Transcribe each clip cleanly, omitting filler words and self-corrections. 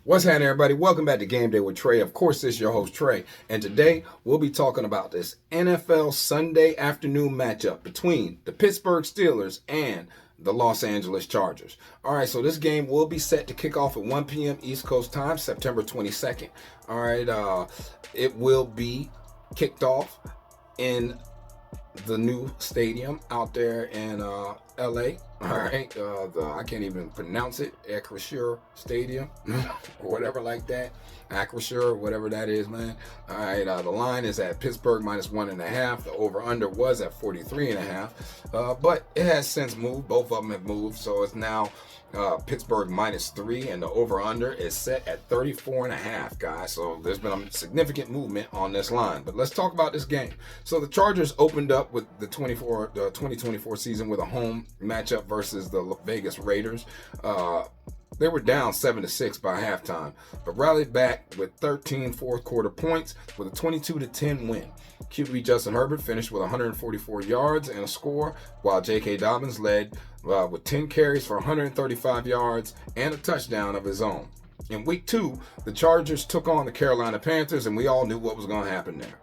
What's happening, everybody? Welcome back to Game Day with Trey. Of course, this is your host, Trey. And today, we'll be talking about this NFL Sunday afternoon matchup between the Pittsburgh Steelers and the Los Angeles Chargers. All right, so this game will be set to kick off at 1 p.m. East Coast time, September 22nd. All right, it will be kicked off in the new stadium out there in LA. All right, I can't even pronounce it, Acrisure Stadium or whatever like that. Acrisure, whatever that is, man. All right, the line is at Pittsburgh -1.5. The over-under was at 43.5, but it has since moved. Both of them have moved, so it's now Pittsburgh -3, and the over-under is set at 34.5, guys. So there's been a significant movement on this line. But let's talk about this game. So the Chargers opened up with the 2024 season with a home matchup versus the Vegas Raiders. They were down 7-6 by halftime, but rallied back with 13 fourth quarter points with a 22-10 win. QB Justin Herbert finished with 144 yards and a score, while J.K. Dobbins led with 10 carries for 135 yards and a touchdown of his own. In week 2, the Chargers took on the Carolina Panthers, and we all knew what was going to happen there.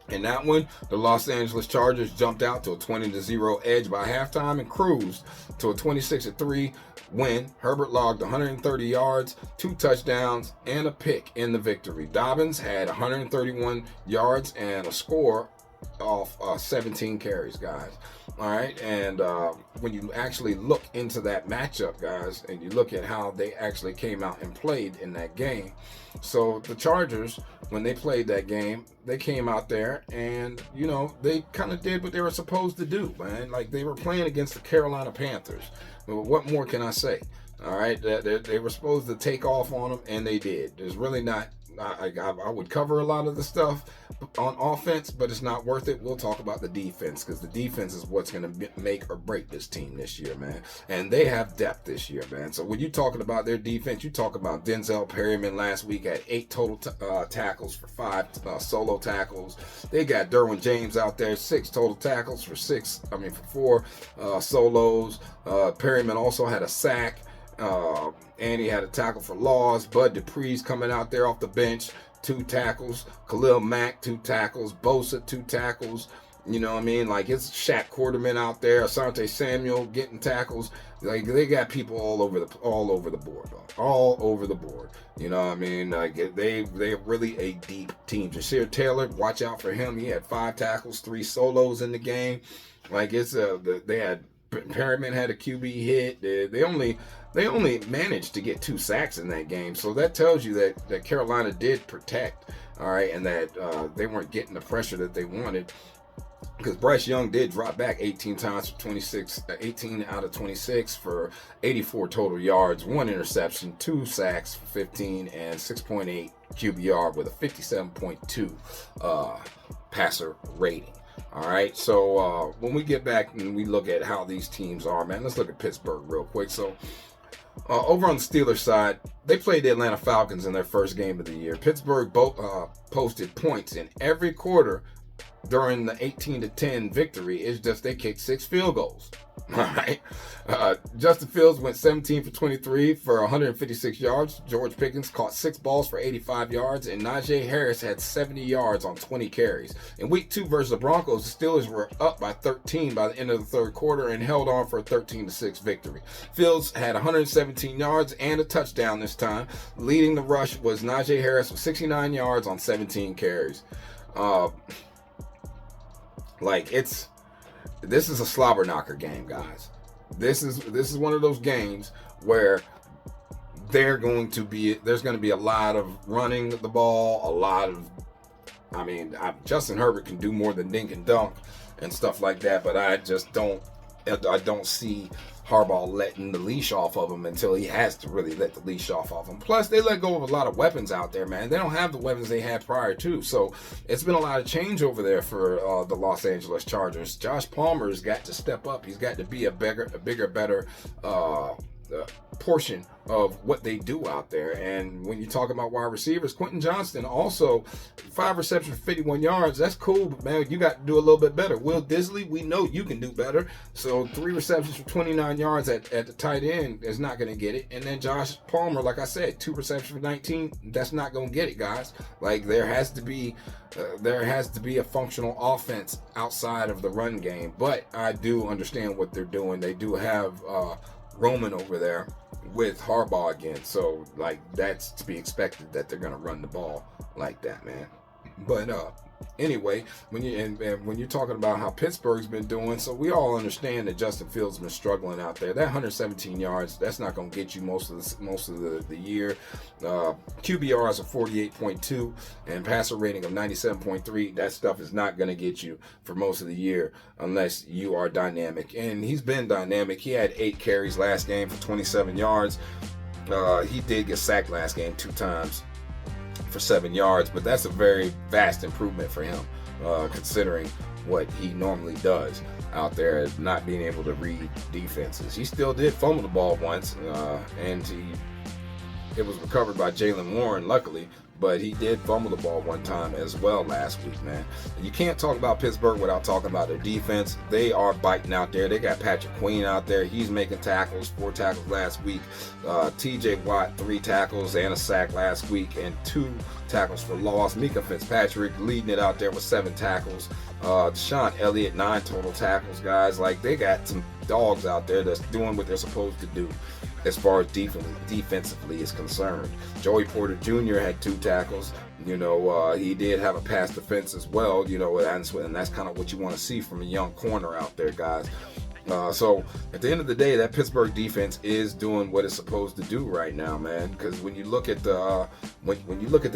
In that one, the Los Angeles Chargers jumped out to a 20-0 edge by halftime and cruised to a 26-3 win. Herbert logged 130 yards, 2 touchdowns, and a pick in the victory. Dobbins had 131 yards and a score off 17 carries, guys. All right, and when you actually look into that matchup, guys, and you look at how they actually came out and played in that game. So the Chargers, when they played that game, they came out there and, you know, they kind of did what they were supposed to do, man. Like, they were playing against the Carolina Panthers. Well, what more can I say? All right, they were supposed to take off on them, and they did. There's really not. I would cover a lot of the stuff on offense, but it's not worth it. We'll talk about the defense, because the defense is what's going to make or break this team this year, man. And they have depth this year, man. So when you're talking about their defense, you talk about Denzel Perryman last week had 8 total tackles for 5 solo tackles. They got Derwin James out there, 6 total tackles for 4 solos. Perryman also had a sack. And he had a tackle for loss. Bud Dupree's coming out there off the bench, 2 tackles. Khalil Mack, 2 tackles. Bosa, 2 tackles. You know what I mean? Like, it's Shaq Quarterman out there. Asante Samuel getting tackles. Like, they got people all over the board, bro. All over the board. You know what I mean? Like, they're really a deep team. Ja'Sir Taylor, watch out for him. He had 5 tackles, 3 solos in the game. Like, it's they had Perryman had a QB hit. They only managed to get 2 sacks in that game. So that tells you that Carolina did protect, all right, and that they weren't getting the pressure that they wanted. Because Bryce Young did drop back 18 times for 18 out of 26 for 84 total yards, 1 interception, 2 sacks for 15, and 6.8 QBR with a 57.2 passer rating. All right, so when we get back and we look at how these teams are, man, let's look at Pittsburgh real quick. So over on the Steelers side, they played the Atlanta Falcons in their first game of the year. Pittsburgh posted points in every quarter during the 18-10 victory. It's just they kicked 6 field goals. All right. Justin Fields went 17 for 23 for 156 yards. George Pickens caught 6 balls for 85 yards, and Najee Harris had 70 yards on 20 carries. In week 2 versus the Broncos, the Steelers were up by 13 by the end of the third quarter and held on for a 13-6 victory. Fields had 117 yards and a touchdown this time. Leading the rush was Najee Harris with 69 yards on 17 carries. This is a slobber knocker game, guys. This is one of those games where there's going to be a lot of running the ball, Justin Herbert can do more than dink and dunk and stuff like that, but I don't see Harbaugh letting the leash off of him until he has to really let the leash off of him. Plus, they let go of a lot of weapons out there, man. They don't have the weapons they had prior to. So it's been a lot of change over there for the Los Angeles Chargers. Josh Palmer's got to step up. He's got to be a bigger, better portion of what they do out there. And when you talk about wide receivers, Quentin Johnston also 5 receptions for 51 yards. That's cool, but man, you got to do a little bit better. Will Disley, we know you can do better. So 3 receptions for 29 yards at the tight end is not going to get it. And then Josh Palmer, like I said, 2 receptions for 19. That's not going to get it, guys. Like there has to be a functional offense outside of the run game. But I do understand what they're doing. They do have Roman over there with Harbaugh again, so like that's to be expected that they're gonna run the ball like that, man. But anyway, when you're talking about how Pittsburgh's been doing, so we all understand that Justin Fields has been struggling out there. That 117 yards, that's not going to get you most of the year. QBRs of 48.2 and passer rating of 97.3. That stuff is not going to get you for most of the year unless you are dynamic. And he's been dynamic. He had 8 carries last game for 27 yards. He did get sacked last game 2 times for 7 yards, but that's a very vast improvement for him, considering what he normally does out there, not being able to read defenses. He still did fumble the ball once, and it was recovered by Jaylen Warren, luckily, but he did fumble the ball one time as well last week, man. You can't talk about Pittsburgh without talking about their defense. They are biting out there. They got Patrick Queen out there. He's making tackles, 4 tackles last week. TJ Watt, 3 tackles and a sack last week, and 2 tackles for loss. Mika Fitzpatrick leading it out there with 7 tackles. Deshaun Elliott, 9 total tackles, guys. Like, they got some dogs out there that's doing what they're supposed to do as far as defensively is concerned. Joey Porter Jr. had 2 tackles. He did have a pass defense as well, and that's kind of what you want to see from a young corner out there, guys. So at the end of the day, that Pittsburgh defense is doing what it's supposed to do right now, man. Because when you look at the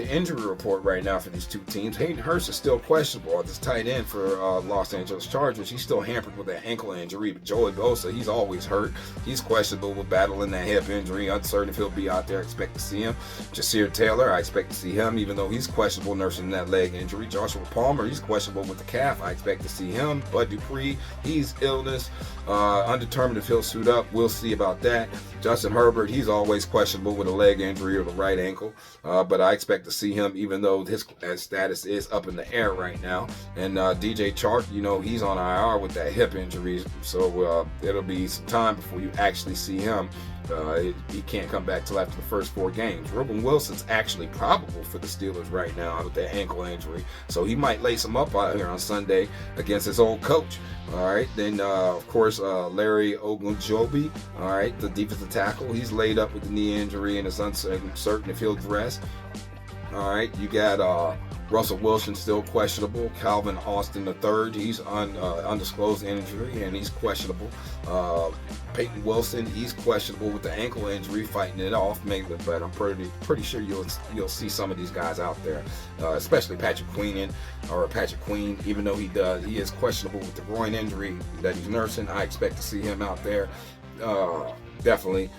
injury report right now for these 2 teams, Hayden Hurst is still questionable at this tight end for Los Angeles Chargers. He's still hampered with that ankle injury. But Joey Bosa, he's always hurt. He's questionable with battling that hip injury. Uncertain if he'll be out there. I expect to see him. Jasir Taylor, I expect to see him, even though he's questionable nursing that leg injury. Joshua Palmer, he's questionable with the calf. I expect to see him. Bud Dupree, he's illness. Undetermined if he'll suit up. We'll see about that. Justin Herbert, he's always questionable with a leg injury or the right ankle. But I expect to see him, even though his status is up in the air right now. And DJ Chark, he's on IR with that hip injury. So it'll be some time before you actually see him. He can't come back till after the first 4 games. Ruben Wilson's actually probable for the Steelers right now with that ankle injury. So he might lace him up out here on Sunday against his old coach. All right. Then, of course, Larry Ogunjobi, all right, the defensive tackle. He's laid up with the knee injury and is uncertain if he'll dress. All right. You got Russell Wilson still questionable. Calvin Austin III, he's undisclosed injury and he's questionable. Peyton Wilson, he's questionable with the ankle injury, fighting it off, maybe, but I'm pretty sure you'll see some of these guys out there, especially Patrick Queen, even though he is questionable with the groin injury that he's nursing. I expect to see him out there. Definitely.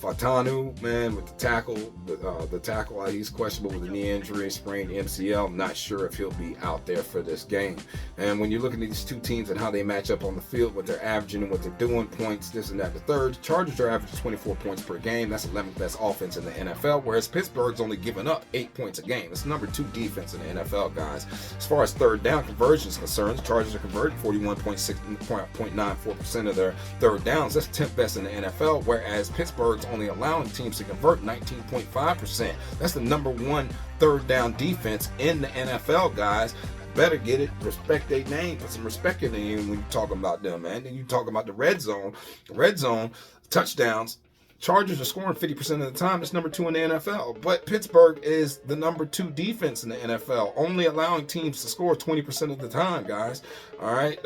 Fatanu, man, with the tackle, he's questionable with a knee injury, sprained MCL. I'm not sure if he'll be out there for this game. And when you look at these 2 teams and how they match up on the field, what they're averaging and what they're doing, points, this and that, the third, the Chargers are averaging 24 points per game. That's 11th best offense in the NFL, whereas Pittsburgh's only giving up 8 points a game. It's number 2 defense in the NFL, guys. As far as third down conversion is concerned, the Chargers are converting 41.94% of their third downs. That's 10th best in the NFL, whereas Pittsburgh's only allowing teams to convert 19.5%. That's the number 1 third down defense in the NFL, guys. Better get it. Respect their name. Put some respect in their name when you're talking about them, man. Then you talk about the red zone. Red zone touchdowns. Chargers are scoring 50% of the time. That's number 2 in the NFL. But Pittsburgh is the number 2 defense in the NFL, only allowing teams to score 20% of the time, guys. All right.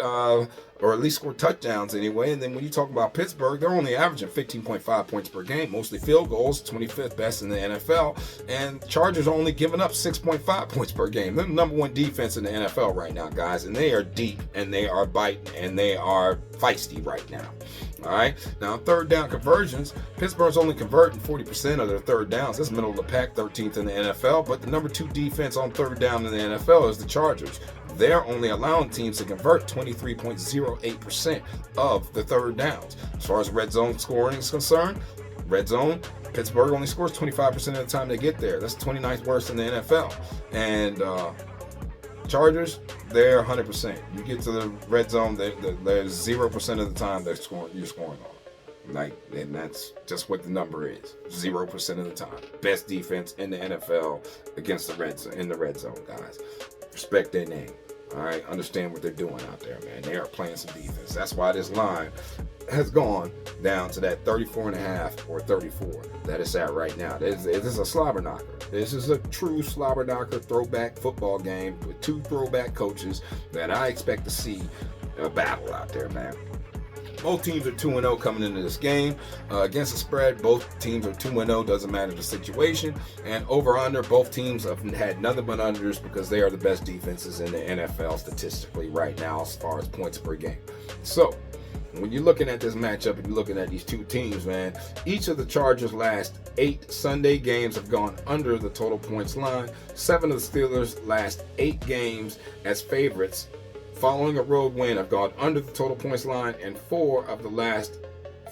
Or at least score touchdowns anyway. And then when you talk about Pittsburgh, they're only averaging 15.5 points per game, mostly field goals, 25th best in the NFL. And Chargers are only giving up 6.5 points per game. They're the number 1 defense in the NFL right now, guys. And they are deep, and they are biting, and they are feisty right now. All right. Now, third down conversions, Pittsburgh's only converting 40% of their third downs. That's middle of the pack, 13th in the NFL. But the number 2 defense on third down in the NFL is the Chargers. they're only allowing teams to convert 23.08% of the third downs. As far as red zone scoring is concerned, red zone, Pittsburgh only scores 25% of the time they get there. That's 29th worst in the NFL. And Chargers, they're 100%. You get to the red zone, there's 0% of the time you're scoring on. And that's just what the number is. 0% of the time. Best defense in the NFL against in the red zone, guys. Respect their name. All right, understand what they're doing out there, man. They are playing some defense. That's why this line has gone down to that 34.5 or 34 that it's at right now. This is a slobber knocker. This is a true slobber knocker throwback football game with two throwback coaches that I expect to see a battle out there, man. Both teams are 2-0 coming into this game. Against the spread, both teams are 2-0. Doesn't matter the situation. And over-under, both teams have had nothing but unders because they are the best defenses in the NFL statistically right now as far as points per game. So, when you're looking at this matchup and you're looking at these two teams, man, each of the Chargers' last 8 Sunday games have gone under the total points line. 7 of the Steelers' last 8 games as favorites following a road win have gone under the total points line, and 4 of the last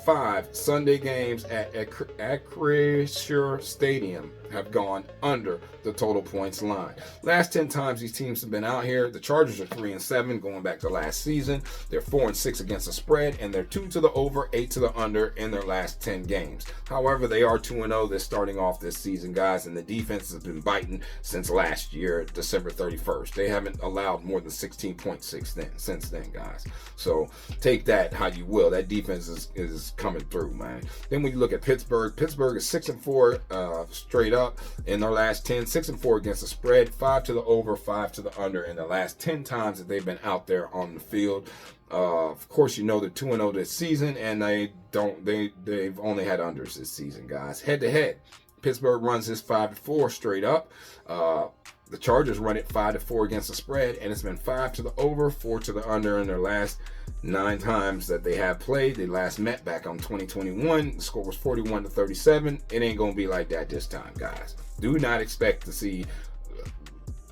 5 Sunday games at Acrisure Stadium have gone under the total points line. Last 10 times these teams have been out here, the Chargers are 3-7 going back to last season. They're 4-6 against the spread, and they're 2 to the over, 8 to the under in their last 10 games. However, they are 2-0. They're starting off this season, guys, and the defense has been biting since last year, December 31st. They haven't allowed more than 16.6 since then, guys. So take that how you will. That defense is coming through, man. Then when you look at Pittsburgh is 6-4 straight up in their last 10, 6-4 against the spread, 5 to the over, 5 to the under in the last 10 times that they've been out there on the field. Of course, you know they're 2-0 this season, and they've only had unders this season, guys. Head to head, Pittsburgh runs this 5-4 straight up. The Chargers run it 5-4 against the spread, and it's been 5 to the over, 4 to the under in their last 9 times that they have played. They last met back on 2021. The score was 41-37. It ain't gonna be like that this time, guys. Do not expect to see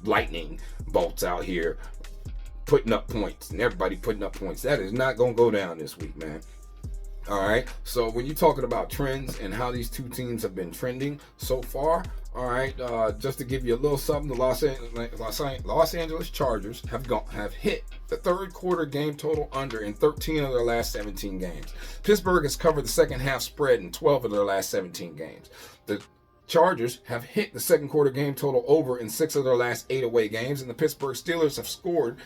lightning bolts out here putting up points and everybody putting up points. That is not gonna go down this week, man. All right, so when you're talking about trends and how these two teams have been trending so far, all right, just to give you a little something, the Los Angeles Chargers have hit the third quarter game total under in 13 of their last 17 games. Pittsburgh has covered the second half spread in 12 of their last 17 games. The Chargers have hit the second quarter game total over in 6 of their last 8 away games, and the Pittsburgh Steelers have scored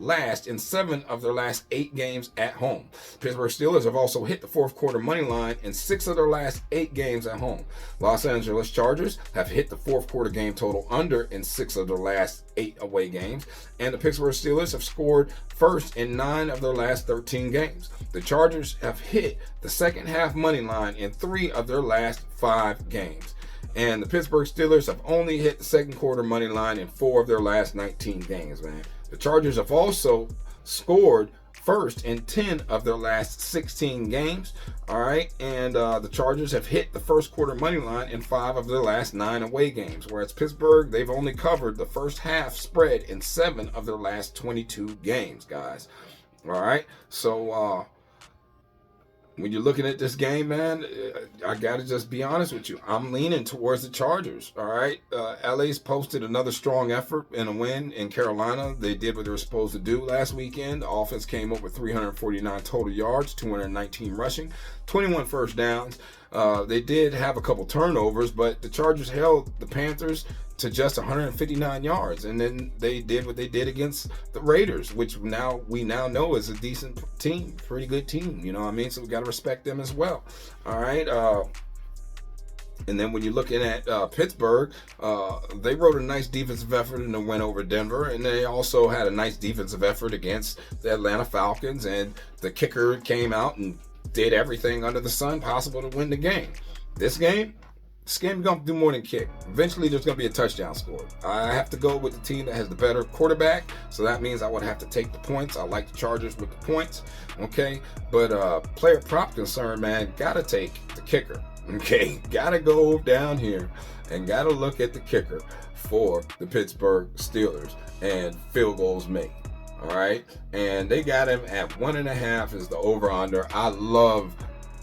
last in 7 of their last 8 games at home. Pittsburgh Steelers have also hit the fourth quarter money line in 6 of their last 8 games at home. Los Angeles Chargers have hit the fourth quarter game total under in 6 of their last 8 away games, and the Pittsburgh Steelers have scored first in 9 of their last 13 games. The Chargers have hit the second half money line in 3 of their last 5 games. And the Pittsburgh Steelers have only hit the second quarter money line in 4 of their last 19 games, man. The Chargers have also scored first in 10 of their last 16 games, all right? And the Chargers have hit the first quarter money line in 5 of their last 9 away games, whereas Pittsburgh, they've only covered the first half spread in 7 of their last 22 games, guys. All right? So, when you're looking at this game, man, I got to just be honest with you. I'm leaning towards the Chargers, all right? LA's posted another strong effort in a win in Carolina. They did what they were supposed to do last weekend. The offense came up with 349 total yards, 219 rushing, 21 first downs. They did have a couple turnovers, but the Chargers held the Panthers to just 159 yards, and then they did what they did against the Raiders, which we now know is a decent team, pretty good team, you know what I mean? So we got to respect them as well. All right, and then when you're looking at Pittsburgh, they wrote a nice defensive effort in the win over Denver, and they also had a nice defensive effort against the Atlanta Falcons, and the kicker came out and did everything under the sun possible to win the game. This game's going to do more than kick. Eventually, there's going to be a touchdown scored. I have to go with the team that has the better quarterback, so that means I would have to take the points. I like the Chargers with the points, okay? But player prop concern, man, got to take the kicker. Okay, gotta go down here and gotta look at the kicker for the Pittsburgh Steelers and field goals made. All right, and they got him at 1.5 is the over/under. I love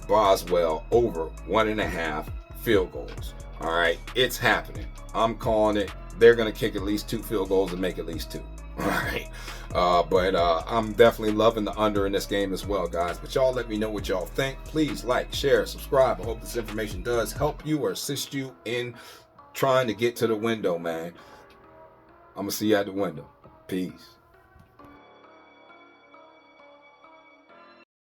Boswell over 1.5 field goals. All right, it's happening. I'm calling it. They're gonna kick at least 2 field goals and make at least 2. All right, but I'm definitely loving the under in this game as well, guys. But y'all let me know what y'all think. Please like, share, subscribe. I hope this information does help you or assist you in trying to get to the window, man. I'm gonna see you at the window. Peace.